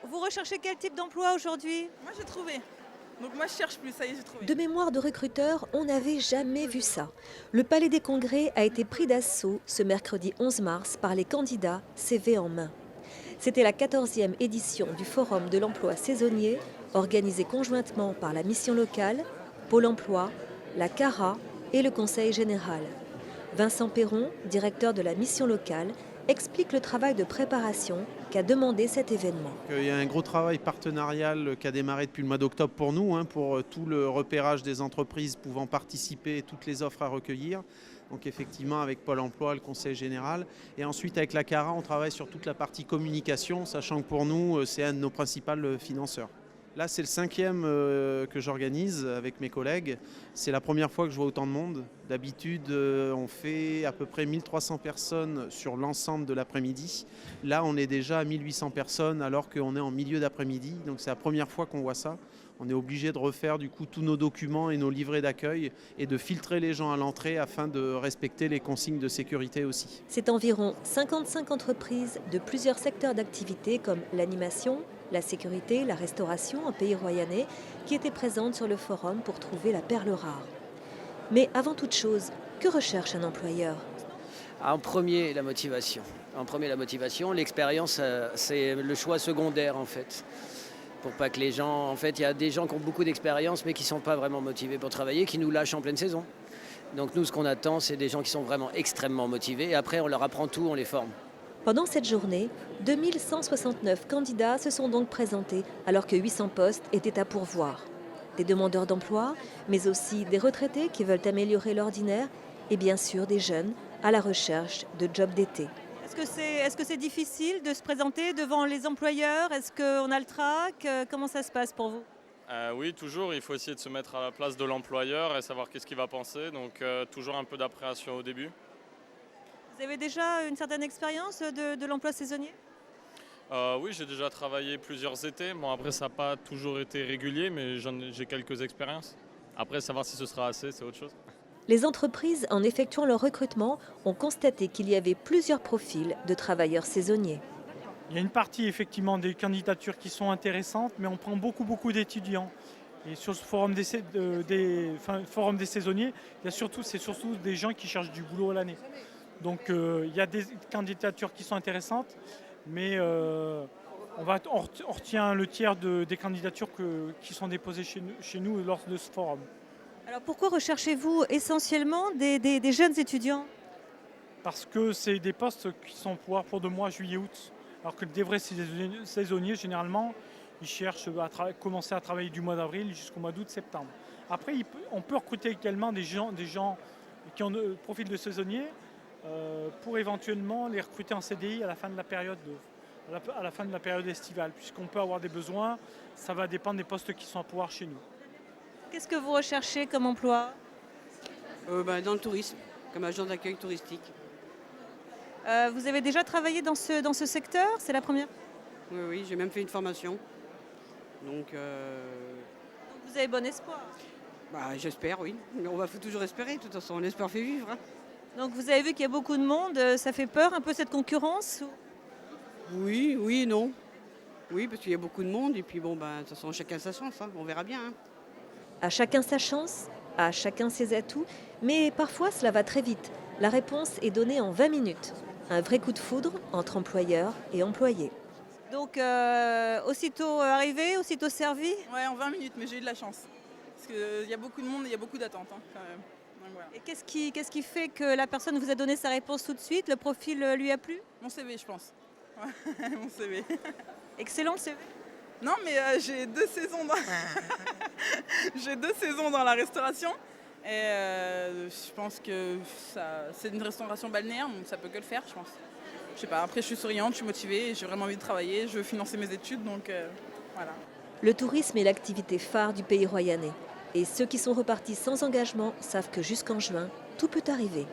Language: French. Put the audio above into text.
Vous recherchez quel type d'emploi aujourd'hui? Moi j'ai trouvé. Donc moi je cherche plus, ça y est j'ai trouvé. De mémoire de recruteurs, on n'avait jamais vu ça. Le Palais des Congrès a été pris d'assaut ce mercredi 11 mars par les candidats CV en main. C'était la 14e édition du Forum de l'emploi saisonnier, organisé conjointement par la mission locale, Pôle emploi, la CARA et le Conseil général. Vincent Perron, directeur de la mission locale, explique le travail de préparation qu'a demandé cet événement. Il y a un gros travail partenarial qui a démarré depuis le mois d'octobre pour nous, pour tout le repérage des entreprises pouvant participer et toutes les offres à recueillir. Donc effectivement avec Pôle emploi, le Conseil général. Et ensuite avec la CARA, on travaille sur toute la partie communication, sachant que pour nous, c'est un de nos principaux financeurs. Là, c'est le 5e que j'organise avec mes collègues. C'est la première fois que je vois autant de monde. D'habitude, on fait à peu près 1300 personnes sur l'ensemble de l'après-midi. Là, on est déjà à 1800 personnes alors qu'on est en milieu d'après-midi. Donc c'est la première fois qu'on voit ça. On est obligé de refaire du coup tous nos documents et nos livrets d'accueil et de filtrer les gens à l'entrée afin de respecter les consignes de sécurité aussi. C'est environ 55 entreprises de plusieurs secteurs d'activité comme l'animation, la sécurité, la restauration en pays royannais qui étaient présentes sur le forum pour trouver la perle rare. Mais avant toute chose, que recherche un employeur? En premier, la motivation. L'expérience, c'est le choix secondaire en fait. Pour pas que les gens, en fait, il y a des gens qui ont beaucoup d'expérience mais qui ne sont pas vraiment motivés pour travailler, qui nous lâchent en pleine saison. Donc nous, ce qu'on attend, c'est des gens qui sont vraiment extrêmement motivés et après, on leur apprend tout, on les forme. Pendant cette journée, 2169 candidats se sont donc présentés alors que 800 postes étaient à pourvoir. Des demandeurs d'emploi, mais aussi des retraités qui veulent améliorer l'ordinaire et bien sûr des jeunes à la recherche de jobs d'été. Est-ce que c'est difficile de se présenter devant les employeurs? Est-ce qu'on a le trac? Comment ça se passe pour vous? Oui, toujours. Il faut essayer de se mettre à la place de l'employeur et savoir qu'est-ce qu'il va penser. Donc toujours un peu d'appréhension au début. Vous avez déjà une certaine expérience de l'emploi saisonnier? Oui, j'ai déjà travaillé plusieurs étés. Bon, après, ça n'a pas toujours été régulier, mais j'ai quelques expériences. Après, savoir si ce sera assez, c'est autre chose. Les entreprises, en effectuant leur recrutement, ont constaté qu'il y avait plusieurs profils de travailleurs saisonniers. Il y a une partie effectivement des candidatures qui sont intéressantes, mais on prend beaucoup d'étudiants. Et sur ce forum forum des saisonniers, c'est surtout des gens qui cherchent du boulot à l'année. Donc il y a des candidatures qui sont intéressantes, mais on retient le tiers des candidatures qui sont déposées chez nous lors de ce forum. Alors pourquoi recherchez-vous essentiellement des jeunes étudiants? Parce que c'est des postes qui sont pour 2 mois, juillet, août. Alors que des vrais saisonniers, généralement, ils cherchent à commencer à travailler du mois d'avril jusqu'au mois d'août, septembre. Après, on peut recruter également des gens qui ont le profil de saisonnier pour éventuellement les recruter en CDI à la fin de la période estivale, puisqu'on peut avoir des besoins. Ça va dépendre des postes qui sont à pouvoir chez nous. Qu'est-ce que vous recherchez comme emploi? Dans le tourisme, comme agent d'accueil touristique. Vous avez déjà travaillé dans ce secteur? C'est la première? Oui, j'ai même fait une formation. Donc, Donc vous avez bon espoir. j'espère, oui. Mais faut toujours espérer, de toute façon, l'espoir fait vivre. Donc vous avez vu qu'il y a beaucoup de monde, ça fait peur un peu cette concurrence? Oui et non. Oui, parce qu'il y a beaucoup de monde, et puis de toute façon, chacun sa chance, on verra bien. À chacun sa chance, à chacun ses atouts, mais parfois cela va très vite. La réponse est donnée en 20 minutes. Un vrai coup de foudre entre employeurs et employés. Donc aussitôt arrivé, aussitôt servi? Ouais, en 20 minutes, mais j'ai eu de la chance. Parce qu'il y a beaucoup de monde et il y a beaucoup d'attentes quand même. Donc, voilà. Et qu'est-ce qui fait que la personne vous a donné sa réponse tout de suite? Le profil lui a plu? Mon CV, je pense. Ouais, mon CV. Excellent le CV. Non, mais j'ai 2 saisons j'ai 2 saisons dans la restauration. Et je pense que c'est une restauration balnéaire, donc ça peut que le faire, je pense. Je sais pas, après je suis souriante, je suis motivée, j'ai vraiment envie de travailler, je veux financer mes études, donc voilà. Le tourisme est l'activité phare du pays royannais. Et ceux qui sont repartis sans engagement savent que jusqu'en juin, tout peut arriver.